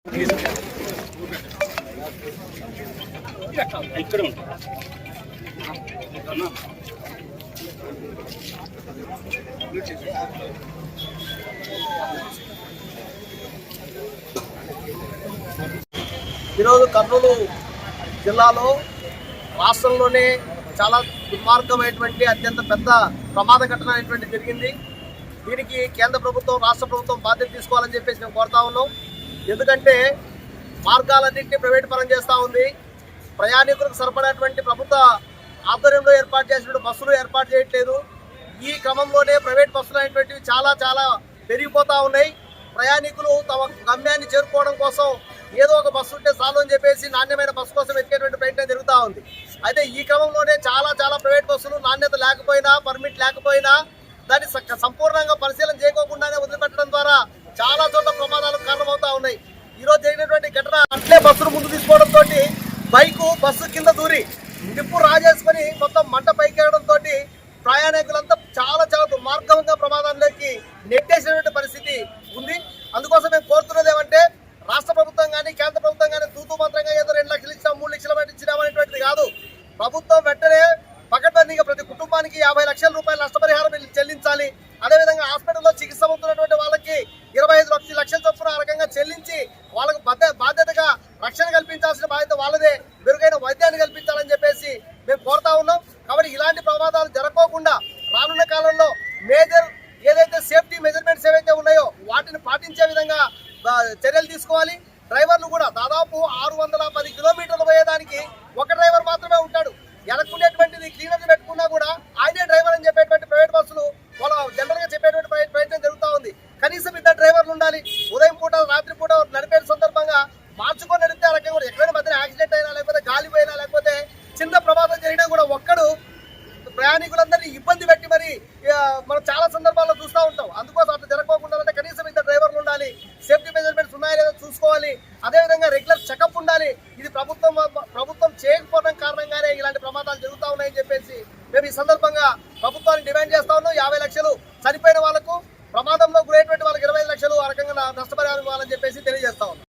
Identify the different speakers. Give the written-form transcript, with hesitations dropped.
Speaker 1: ఇక్కడ
Speaker 2: ఈరోజు కర్నూలు జిల్లాలో రాష్ట్రంలోనే చాలా దుర్మార్గమైనటువంటి అత్యంత పెద్ద ప్రమాద ఘటన అనేటువంటి జరిగింది. దీనికి కేంద్ర ప్రభుత్వం రాష్ట్ర ప్రభుత్వం బాధ్యత తీసుకోవాలని చెప్పేసి మేము కోరుతా ఉన్నాం. ఎందుకంటే మార్గాలన్నింటినీ ప్రైవేట్ పరం చేస్తూ ఉంది. ప్రయాణికులకు సరిపడేటువంటి ప్రభుత్వ ఆధ్వర్యంలో ఏర్పాటు చేసినటువంటి బస్సులు ఏర్పాటు చేయట్లేదు. ఈ క్రమంలోనే ప్రైవేట్ బస్సులు అనేటువంటివి చాలా పెరిగిపోతూ ఉన్నాయి. ప్రయాణికులు తమ గమ్యాన్ని చేరుకోవడం కోసం ఏదో ఒక బస్సు ఉంటే చాలు అని చెప్పేసి నాణ్యమైన బస్సు కోసం వెతికేటువంటి ప్రయత్నం జరుగుతూ ఉంది. అయితే ఈ క్రమంలోనే చాలా ప్రైవేట్ బస్సులు నాణ్యత లేకపోయినా, పర్మిట్ లేకపోయినా దాన్ని సంపూర్ణంగా పరిశీలన చేయకోకుండానే వదిలిపెట్టడం ద్వారా చాలా చోట్ల ప్రమాదాలకు కారణమవుతా ఉన్నాయి. ఈరోజు జరిగినటువంటి ఘటన అట్లే బస్సును ముందు తీసుకోవడంతో బస్సు కింద దూరి నిప్పు రాజేసుకొని మొత్తం మంట పైకెక్కడంతో ప్రయాణికులంతా చాలా దుర్మార్గంగా ప్రమాదంలోకి నెట్టేసినటువంటి పరిస్థితి ఉంది. అందుకోసం మేము కోరుతున్నది ఏమంటే రాష్ట్ర ప్రభుత్వం కానీ కేంద్ర ప్రభుత్వం కానీ తూతూ మంత్రంగా ఏదో 2 లక్షలు ఇచ్చాం 3 లక్షలు ఇచ్చినామనేటువంటిది కాదు. ప్రభుత్వం వెంటనే పకడ్బందీగా ప్రతి కుటుంబానికి 50 లక్షల రూపాయల నష్టపరిహారం చెల్లించాలి. అదేవిధంగా హాస్పిటల్లో చికిత్స పొందుతున్నటువంటి వాళ్ళకి 25 లక్షల చొప్పున ఆ రకంగా చెల్లించి వాళ్ళకు బాధ్యతగా రక్షణ కల్పించాల్సిన బాధ్యత వాళ్ళదే. మెరుగైన వైద్యాన్ని కల్పించాలని చెప్పేసి మేము కోరుతా ఉన్నాం. కాబట్టి ఇలాంటి ప్రమాదాలు జరగకుండా రానున్న కాలంలో మేజర్ ఏదైతే సేఫ్టీ మెజర్మెంట్స్ ఏవైతే ఉన్నాయో వాటిని పాటించే విధంగా చర్యలు తీసుకోవాలి. డ్రైవర్లు కూడా దాదాపు 610 కిలోమీటర్లు పోయేదానికి ఒక డ్రైవర్ మాత్రమే ఉంటాడు. ఎనక్కునేటువంటిది క్లీనర్ పెట్టుకున్నా కూడా ఆయనే డ్రైవర్ అని చెప్పేటువంటి ప్రైవేట్ బస్సులు వాళ్ళు జనరల్ గా చెప్పేటువంటి ప్రయత్నం జరుగుతూ ఉంది. కనీసం 2 డ్రైవర్లు ఉండాలి. ఉదయం పూట రాత్రి పూట నడిపే సందర్భంగా మార్చుకొని నడిపితే ఆ రకంగా ఎక్కడైనా మధ్యన యాక్సిడెంట్ అయినా లేకపోతే గాలిపోయినా లేకపోతే చిన్న ప్రమాదం జరిగినా కూడా ఒక్కడు ప్రయాణికులందరినీ ఇబ్బంది పెట్టి మరి మనం చాలా సందర్భాల్లో చూస్తూ ఉంటాం. అందుకోసం అట్లా జరగకుండా కనీసం 2 డ్రైవర్లు ఉండాలి. సేఫ్టీ మెజర్మెంట్స్ ఉన్నాయా లేదా చూసుకోవాలి. అదేవిధంగా రెగ్యులర్ చెకప్ ఉండాలి. ఇది ప్రభుత్వం చేయకపోవడం కారణంగానే ఇలాంటి ప్రమాదాలు జరుగుతూ ఉన్నాయని చెప్పేసి మేము ఈ సందర్భంగా ప్రభుత్వాన్ని డిమాండ్ చేస్తా ఉన్నాం. 50 లక్షలు చనిపోయిన వాళ్ళకు, ప్రమాదంలో గురైనటువంటి వాళ్ళకి 25 లక్షలు ఆ రకంగా నష్టపరిహారం ఇవ్వాలని చెప్పేసి తెలియజేస్తా ఉన్నాం.